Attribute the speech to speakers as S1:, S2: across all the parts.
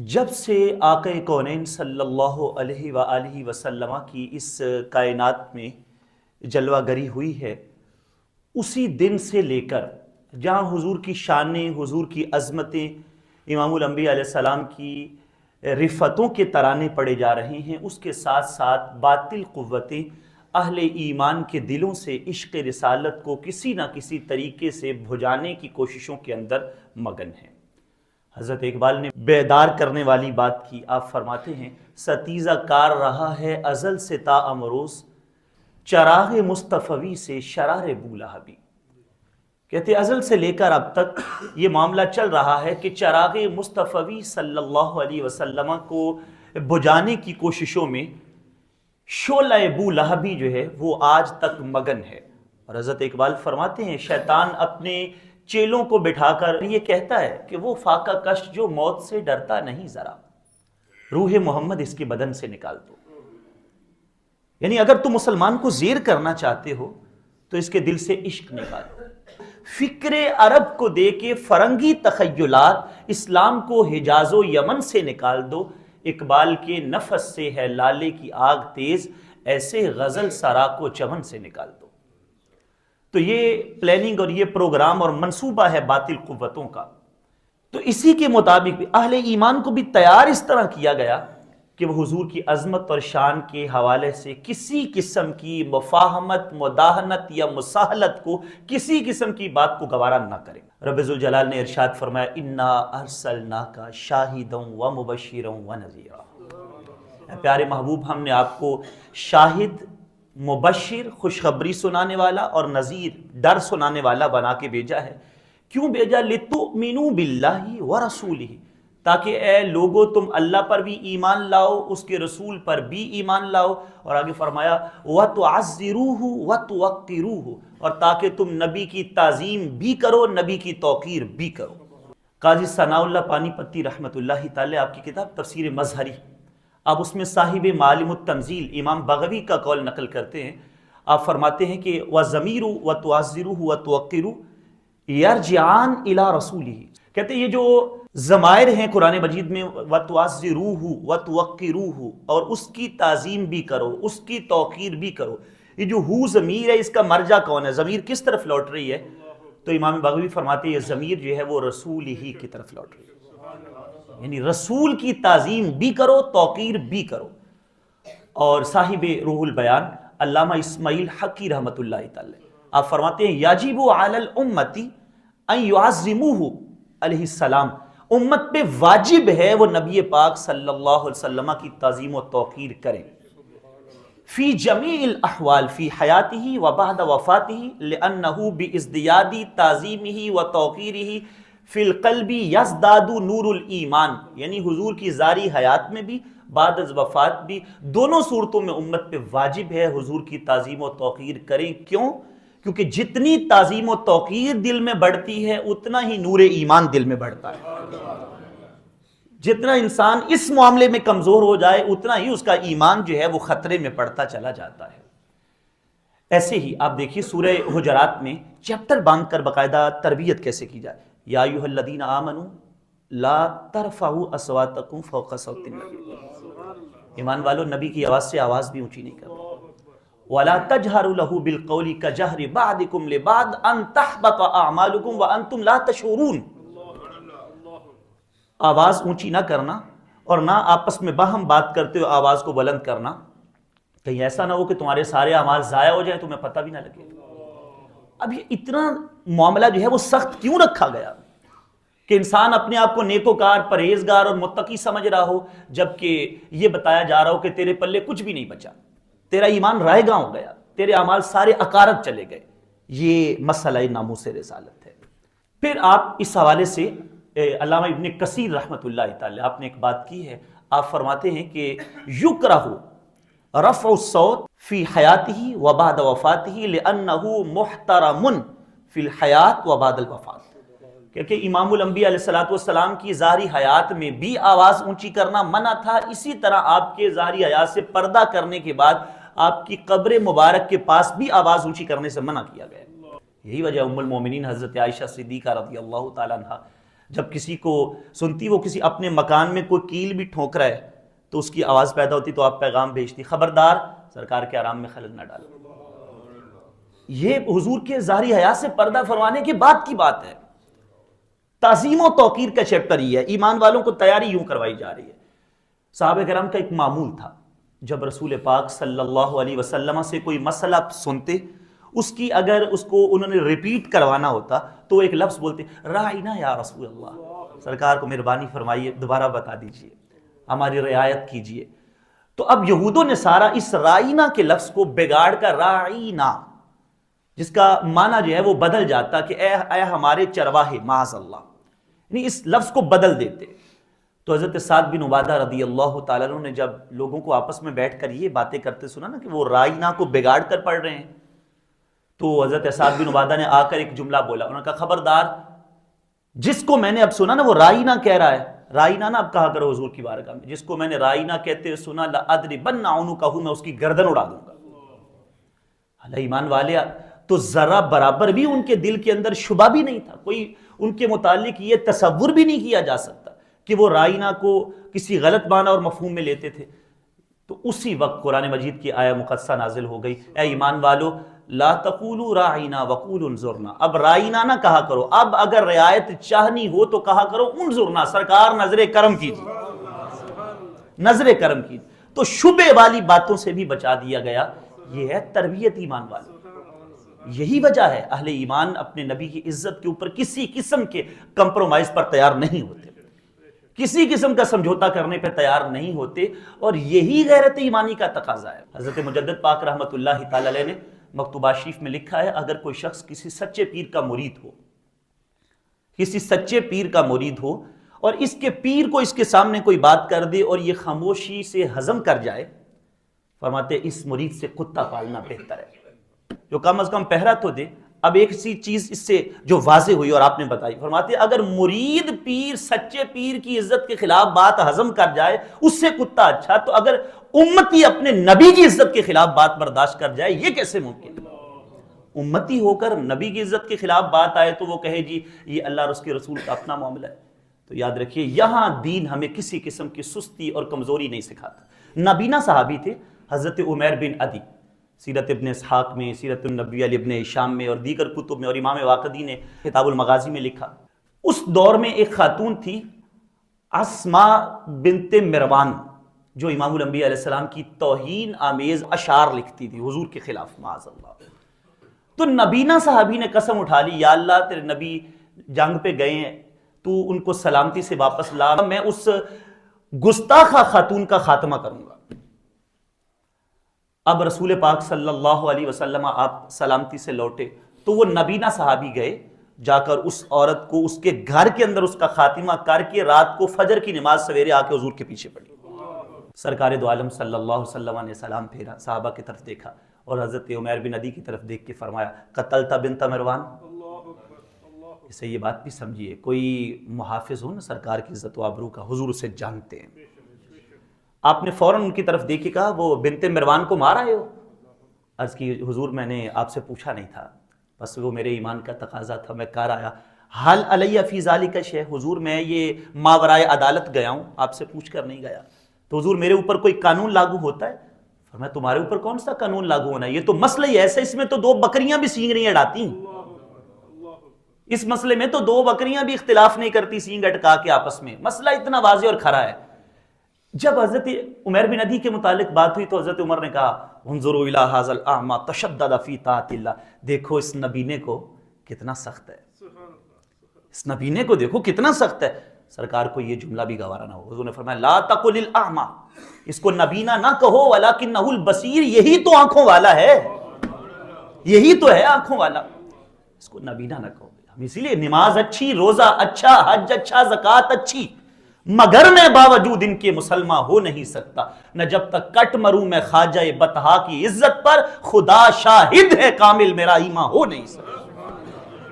S1: جب سے آقا کونین صلی اللہ علیہ وآلہ وسلم کی اس کائنات میں جلوہ گری ہوئی ہے، اسی دن سے لے کر جہاں حضور کی شانیں، حضور کی عظمتیں، امام الانبیاء علیہ السلام کی رفتوں کے ترانے پڑے جا رہے ہیں، اس کے ساتھ ساتھ باطل قوتیں اہل ایمان کے دلوں سے عشق رسالت کو کسی نہ کسی طریقے سے بھجانے کی کوششوں کے اندر مگن ہیں۔ حضرت اقبال نے بیدار کرنے والی بات کی، آپ فرماتے ہیں ستیزہ کار رہا ہے ازل سے تا امروز، چراغ مصطفی سے شرار بولہبی۔ کہتے ازل سے لے کر اب تک یہ معاملہ چل رہا ہے کہ چراغ مصطفی صلی اللہ علیہ وسلم کو بجھانے کی کوششوں میں شعلہ بولہبی جو ہے وہ آج تک مگن ہے۔ اور حضرت اقبال فرماتے ہیں شیطان اپنے چیلوں کو بٹھا کر یہ کہتا ہے کہ وہ فاقہ کش جو موت سے ڈرتا نہیں ذرا، روح محمد اس کے بدن سے نکال دو۔ یعنی اگر تم مسلمان کو زیر کرنا چاہتے ہو تو اس کے دل سے عشق نکالو۔ فکر عرب کو دے کے فرنگی تخیلات، اسلام کو حجاز و یمن سے نکال دو۔ اقبال کے نفس سے ہے لالے کی آگ تیز، ایسے غزل سرا کو چمن سے نکال دو۔ تو یہ پلاننگ اور یہ پروگرام اور منصوبہ ہے باطل قوتوں کا۔ تو اسی کے مطابق اہل ایمان کو بھی تیار اس طرح کیا گیا کہ وہ حضور کی عظمت اور شان کے حوالے سے کسی قسم کی مفاہمت، مداہنت یا مساہلت کو، کسی قسم کی بات کو گوارا نہ کریں۔ رب ذوالجلال نے ارشاد فرمایا انا ارسلناک شاہدا ومبشرا ونذیرا۔ اے پیارے محبوب، ہم نے آپ کو شاہد، مبشر، خوشخبری سنانے والا، اور نذیر، ڈر سنانے والا بنا کے بھیجا ہے۔ کیوں بھیجا؟ لِتُؤْمِنُوا بِاللَّهِ وَرَسُولِهِ، تاکہ اے لوگو تم اللہ پر بھی ایمان لاؤ، اس کے رسول پر بھی ایمان لاؤ، اور آگے فرمایا وَتُعَزِّرُوهُ وَتُوَقِّرُوهُ، اور تاکہ تم نبی کی تعظیم بھی کرو، نبی کی توقیر بھی کرو۔ قاضی ثناء اللہ پانی پتی رحمۃ اللہ تعالی، آپ کی کتاب تفسیر مظہری، آپ اس میں صاحب معالم التنزیل امام بغوی کا قول نقل کرتے ہیں۔ آپ فرماتے ہیں کہ وَضَمِيرُ وَتُعَزِّرُوهُ وَتُوَقِّرُوهُ يَرْجِعَانِ إِلَىٰ رَسُولِهِ، کہتے ہیں یہ جو ضمائر ہیں قرآن مجید میں وَتُعَزِّرُوهُ وَتُوَقِّرُوهُ، اور اس کی تعظیم بھی کرو، اس کی توقیر بھی کرو، یہ جو ہو ضمیر ہے اس کا مرجع کون ہے؟ ضمیر کس طرف لوٹ رہی ہے؟ تو امام بغوی فرماتے ہیں یہ ضمیر جو ہے وہ رسول ہی کی طرف لوٹ رہی ہے، یعنی رسول کی تعظیم بھی کرو، توقیر بھی کرو۔ اور صاحب روح البیان علامہ اسماعیل حقی رحمۃ اللہ تعالی، آپ فرماتے ہیں یجب علی الامۃ ان یعظموہ علیہ السلام، امت پہ واجب ہے وہ نبی پاک صلی اللہ علیہ وسلم کی تعظیم و توقیر کریں، فی جمیع الاحوال، فی حیاتہ و بعد وفاتہ، لأنہ بازدیاد تعظیمہ و توقیرہ فی القلب یزداد نور الایمان، یعنی حضور کی ظاہری حیات میں بھی، بعد از وفات بھی، دونوں صورتوں میں امت پہ واجب ہے حضور کی تعظیم و توقیر کریں۔ کیوں؟ کیونکہ جتنی تعظیم و توقیر دل میں بڑھتی ہے اتنا ہی نور ایمان دل میں بڑھتا ہے۔ جتنا انسان اس معاملے میں کمزور ہو جائے اتنا ہی اس کا ایمان جو ہے وہ خطرے میں پڑتا چلا جاتا ہے۔ ایسے ہی آپ دیکھیے سورہ حجرات میں چیپٹر باندھ کر باقاعدہ تربیت کیسے کی جائے۔ یا ایھا الذین آمنوا لا ترفعوا اصواتکم فوق صوت النبی، ایمان والو نبی کی آواز سے آواز بھی اونچی نہیں کرو۔ ولا تجہروا لہ بالقول کجہر بعضکم لبعض ان تحبط اعمالکم وانتم لا تشعرون، آواز اونچی نہ کرنا اور نہ آپس میں باہم بات کرتے ہوئے آواز کو بلند کرنا، کہیں ایسا نہ ہو کہ تمہارے سارے اعمال ضائع ہو جائیں تمہیں پتہ بھی نہ لگے۔ اب یہ اتنا معاملہ جو ہے وہ سخت کیوں رکھا گیا کہ انسان اپنے آپ کو نیکوکار، پرہیزگار اور متقی سمجھ رہا ہو، جبکہ یہ بتایا جا رہا ہو کہ تیرے پلے کچھ بھی نہیں بچا، تیرا ایمان رائے گاں ہو گیا، تیرے اعمال سارے اکارت چلے گئے۔ یہ مسئلہ ناموس رسالت ہے۔ پھر آپ اس حوالے سے علامہ ابن کثیر رحمۃ اللہ تعالی، آپ نے ایک بات کی ہے، آپ فرماتے ہیں کہ یکرہ رفع الصوت فی حیاتہ و بعد وفاتہ لأنہ محترم فی الحیات و بعد الوفات، کیونکہ امام الانبیاء علیہ السلام کی ظاہری حیات میں بھی آواز اونچی کرنا منع تھا، اسی طرح آپ کے ظاہری حیات سے پردہ کرنے کے بعد آپ کی قبر مبارک کے پاس بھی آواز اونچی کرنے سے منع کیا گیا۔ یہی وجہ ام المومنین حضرت عائشہ صدیقہ رضی اللہ تعالیٰ عنہ جب کسی کو سنتی وہ کسی اپنے مکان میں کوئی کیل بھی ٹھونک رہا ہے تو اس کی آواز پیدا ہوتی تو آپ پیغام بھیجتی خبردار سرکار کے آرام میں خلل نہ ڈالو. یہ حضور کے ظاہری حیا سے پردہ فرمانے کے بعد کی بات ہے. تعظیم و توقیر کا چیپٹر یہ ہے. ایمان والوں کو تیاری یوں کروائی جا رہی ہے. صحابہ کرام کا ایک معمول تھا، جب رسول پاک صلی اللہ علیہ وسلم سے کوئی مسئلہ سنتے، اس کی اگر اس کو انہوں نے ریپیٹ کروانا ہوتا تو وہ ایک لفظ بولتے رائنا یا رسول اللہ، سرکار کو مہربانی فرمائیے دوبارہ بتا دیجئے، ہماری رعایت کیجئے. تو اب یہود و نصارہ اس رائنا کے لفظ کو بگاڑ کر رائنا، جس کا معنی جو ہے وہ بدل جاتا کہ اے ہمارے چرواہے، معاذ اللہ، یعنی اس لفظ کو بدل دیتے. تو حضرت سعد بن عبادہ رضی اللہ تعالیٰ عنہ نے جب لوگوں کو آپس میں بیٹھ کر یہ باتیں کرتے سنا نا کہ وہ رائنا کو بگاڑ کر پڑھ رہے ہیں، تو حضرت سعد بن عبادہ نے آ کر ایک جملہ بولا. انہوں نے کہا خبردار، جس کو میں نے اب سنا نا وہ رائنا کہہ رہا ہے، رائنا نا اب کہا کرو حضور کی بارگاہ میں، جس کو میں نے رائنا کہتے ہوئے سنا لأضربن عنقہ، میں اس کی گردن اڑا دوں گا. اللہ ایمان والے، تو ذرا برابر بھی ان کے دل کے اندر شبہ بھی نہیں تھا، کوئی ان کے متعلق یہ تصور بھی نہیں کیا جا سکتا کہ وہ رائنا کو کسی غلط معنی اور مفہوم میں لیتے تھے. تو اسی وقت قرآن مجید کی آیہ مقدسہ نازل ہو گئی، اے ایمان والو لا تقولوا راعنا وقولوا انظرنا، اب رائنا نہ کہا کرو، اب اگر رعایت چاہنی ہو تو کہا کرو انظرنا، سرکار نظر کرم کیجیے، نظر کرم کیجیے. تو شبہ والی باتوں سے بھی بچا دیا گیا. یہ ہے تربیت ایمان والوں. یہی وجہ ہے اہل ایمان اپنے نبی کی عزت کے اوپر کسی قسم کے کمپرومائز پر تیار نہیں ہوتے، کسی قسم کا سمجھوتا کرنے پہ تیار نہیں ہوتے، اور یہی غیرت ایمانی کا تقاضا ہے. حضرت مجدد پاک رحمۃ اللہ تعالی علیہ نے مکتوبات شریف میں لکھا ہے، اگر کوئی شخص کسی سچے پیر کا مرید ہو، کسی سچے پیر کا مرید ہو اور اس کے پیر کو اس کے سامنے کوئی بات کر دے اور یہ خاموشی سے ہضم کر جائے، فرماتے اس مرید سے کتا پالنا بہتر ہے، جو کم از کم پہرا تو دے. اب ایک سی چیز اس سے جو واضح ہوئی اور آپ نے بتائی، فرماتے اگر مرید پیر سچے پیر کی عزت کے خلاف بات ہضم کر جائے اس سے کتا اچھا، تو اگر امتی اپنے نبی کی عزت کے خلاف بات برداشت کر جائے یہ کیسے ممکن ہے؟ امتی ہو کر نبی کی عزت کے خلاف بات آئے تو وہ کہے جی یہ اللہ اور اس کے رسول کا اپنا معاملہ ہے. تو یاد رکھیے یہاں دین ہمیں کسی قسم کی سستی اور کمزوری نہیں سکھاتا. نابینا صحابی تھے حضرت عمیر بن عدی، سیرت ابن اسحاق میں، سیرت النبی علی ابن ہشام میں اور دیگر کتب میں، اور امام واقدی نے کتاب المغازی میں لکھا. اس دور میں ایک خاتون تھی اسماء بنت مروان، جو امام الانبیاء علیہ السلام کی توہین آمیز اشعار لکھتی تھی حضور کے خلاف، معاذ اللہ. تو نبینا صحابی نے قسم اٹھا لی، یا اللہ تیرے نبی جنگ پہ گئے ہیں، تو ان کو سلامتی سے واپس لا، میں اس گستاخہ خاتون کا خاتمہ کروں گا. اب رسول پاک صلی اللہ علیہ وسلم آپ سلامتی سے لوٹے تو وہ نبینا صحابی گئے، جا کر اس عورت کو اس کے گھر کے اندر اس کا خاتمہ کر کے رات کو فجر کی نماز سویرے آ کے حضور کے پیچھے پڑھی. سرکار دو عالم صلی اللہ علیہ وسلم نے سلام پھیرا، صحابہ کی طرف دیکھا اور حضرت عمیر بن عدی کی طرف دیکھ کے فرمایا قتلت بنت مروان. اس سے یہ بات بھی سمجھیے، کوئی محافظ ہو نا سرکار کی عزت و آبرو کا، حضور اسے جانتے ہیں. آپ نے فوراً ان کی طرف دیکھ کے کہا وہ بنت مروان کو مار آئے ہو؟ عرض کی حضور میں نے آپ سے پوچھا نہیں تھا، بس وہ میرے ایمان کا تقاضا تھا، میں کر آیا. حل علیہ فی ذالک شیء، حضور میں یہ ماورائے عدالت گیا ہوں، آپ سے پوچھ کر نہیں گیا. تو حضور میرے اوپر کوئی قانون لاگو ہوتا ہے؟ فرمایا تمہارے اوپر کون سا قانون لاگو ہونا ہے، یہ تو مسئلہ ہی ایسا، اس میں تو 2 بکریاں بھی سینگ نہیں اڑاتی، اس مسئلے میں تو 2 بکریاں بھی اختلاف نہیں کرتی سینگ اٹکا کے آپس میں، مسئلہ اتنا واضح اور کھرا ہے. جب حضرت عمیر بن عدی کے متعلق بات ہوئی تو حضرت عمر نے کہا انظروا الی ھذا الاعمى تشدد فی طاعت اللہ، دیکھو اس نبینے کو کتنا سخت ہے، اس نبینے کو دیکھو کتنا سخت ہے. سرکار کو یہ جملہ بھی گوارا نہ ہو. حضور نے فرمایا لا تقل الاعمى، اس کو نبینا نہ کہو، ولکنہ البصیر، یہی تو آنکھوں والا ہے، یہی تو ہے آنکھوں والا، اس کو نبینا نہ کہو. اسی لیے نماز اچھی، روزہ اچھا، حج اچھا، زکوٰۃ اچھی، مگر میں باوجود ان کے مسلمان ہو نہیں سکتا، نہ جب تک کٹ مروں میں خواجہ بطحا کی عزت پر، خدا شاہد ہے کامل میرا ایمان ہو نہیں سکتا.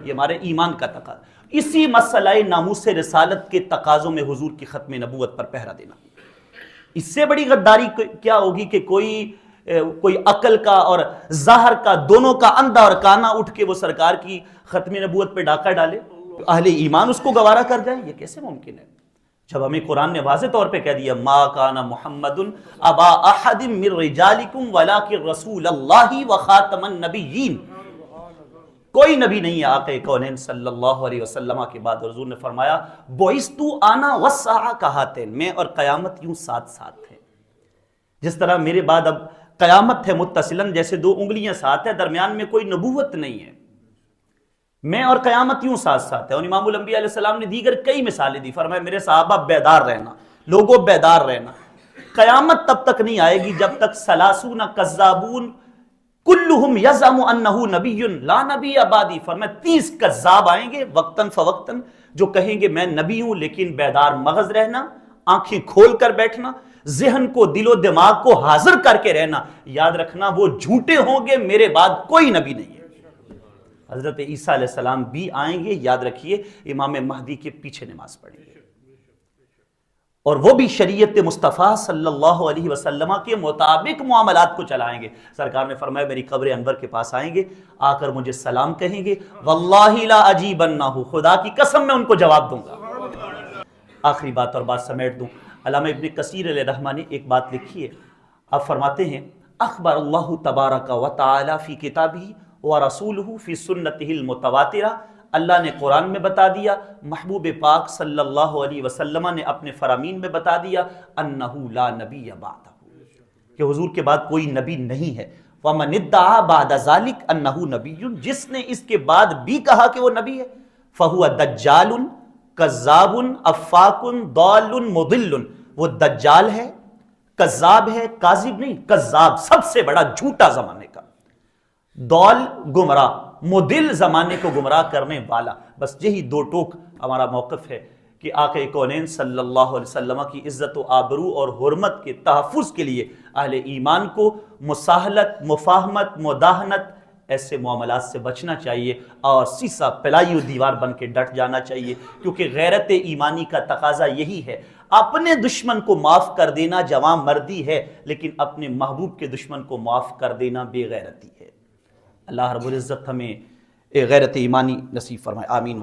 S1: یہ ہمارے ایمان کا تقاضا. اسی مسئلہ ناموس رسالت کے تقاضوں میں حضور کی ختم نبوت پر پہرا دینا. اس سے بڑی غداری کیا ہوگی کہ کوئی عقل کا اور ظاہر کا دونوں کا اندھا اور کانا اٹھ کے وہ سرکار کی ختم نبوت پہ ڈاکہ ڈالے. اہل ایمان اس کو گوارا کر جائیں، یہ کیسے ممکن ہے؟ جب ہمیں قرآن نے واضح طور پہ کہہ دیا ما کان محمد ابا احد من رجالکم ولکن رسول اللہ وخاتم النبیین، کوئی نبی نہیں ہے آقا کونین صلی اللہ علیہ وسلم کے بعد۔ حضور نے فرمایا بعثت انا والساعہ کہاتین، میں اور قیامت یوں ساتھ ساتھ ہیں۔ جس طرح میرے بعد اب قیامت ہے متصلاً، جیسے دو انگلیاں ساتھ ہیں، درمیان میں کوئی نبوت نہیں ہے، میں اور قیامت یوں ساتھ ساتھ ہے۔ اور امام الانبیاء علیہ السلام نے دیگر کئی مثالیں دی، فرمایا میرے صحابہ بیدار رہنا، لوگوں بیدار رہنا، قیامت تب تک نہیں آئے گی جب تک ثلاثون کذابون کلہم یزعم انہ نبی لا نبی بعدی، فرمایا 30 کذاب آئیں گے وقتاً فوقتاً جو کہیں گے میں نبی ہوں، لیکن بیدار مغز رہنا، آنکھیں کھول کر بیٹھنا، ذہن کو دل و دماغ کو حاضر کر کے رہنا، یاد رکھنا وہ جھوٹے ہوں گے، میرے بعد کوئی نبی نہیں ہے۔ حضرت عیسیٰ علیہ السلام بھی آئیں گے، یاد رکھیے امام مہدی کے پیچھے نماز پڑھیں گے، اور وہ بھی شریعت مصطفیٰ صلی اللہ علیہ وسلم کے مطابق معاملات کو چلائیں گے۔ سرکار نے فرمایا میری قبر انور کے پاس آئیں گے، آ کر مجھے سلام کہیں گے، واللہ لا اجیبنہ، خدا کی قسم میں ان کو جواب دوں گا۔ آخری بات اور بات سمیٹ دوں، علامہ ابن کثیر علیہ رحمہ نے ایک بات لکھی ہے، آپ فرماتے ہیں اخبر اللہ تبارک و تعالی فی کتابہ ورسولہ فی سنتہ المتواترہ، اللہ نے قرآن میں بتا دیا، محبوب پاک صلی اللہ علیہ وسلم نے اپنے فرامین میں بتا دیا، انہ لا نبی بعدہ، کہ حضور کے بعد کوئی نبی نہیں ہے۔ ومن ادعا بعد ذلک انہ نبی، جس نے اس کے بعد بھی کہا کہ وہ نبی ہے، فہو دجال کذاب افاک ضال مضل، وہ دجال ہے، کذاب ہے، کاذب نہیں، کذاب سب سے بڑا جھوٹا زمانے کا، ضال گمراہ، مضل زمانے کو گمراہ کرنے والا۔ بس یہی دو ٹوک ہمارا موقف ہے کہ آقا کونین صلی اللہ علیہ وسلم کی عزت و آبرو اور حرمت کے تحفظ کے لیے اہل ایمان کو مساہلت، مفاہمت، مداہنت ایسے معاملات سے بچنا چاہیے، اور سیسا پلائی دیوار بن کے ڈٹ جانا چاہیے، کیونکہ غیرت ایمانی کا تقاضا یہی ہے۔ اپنے دشمن کو معاف کر دینا جواں مردی ہے، لیکن اپنے محبوب کے دشمن کو معاف کر دینا بے غیرتی ہے۔ اللہ رب العزت ہمیں غیرت ایمانی نصیب فرمائے، آمین۔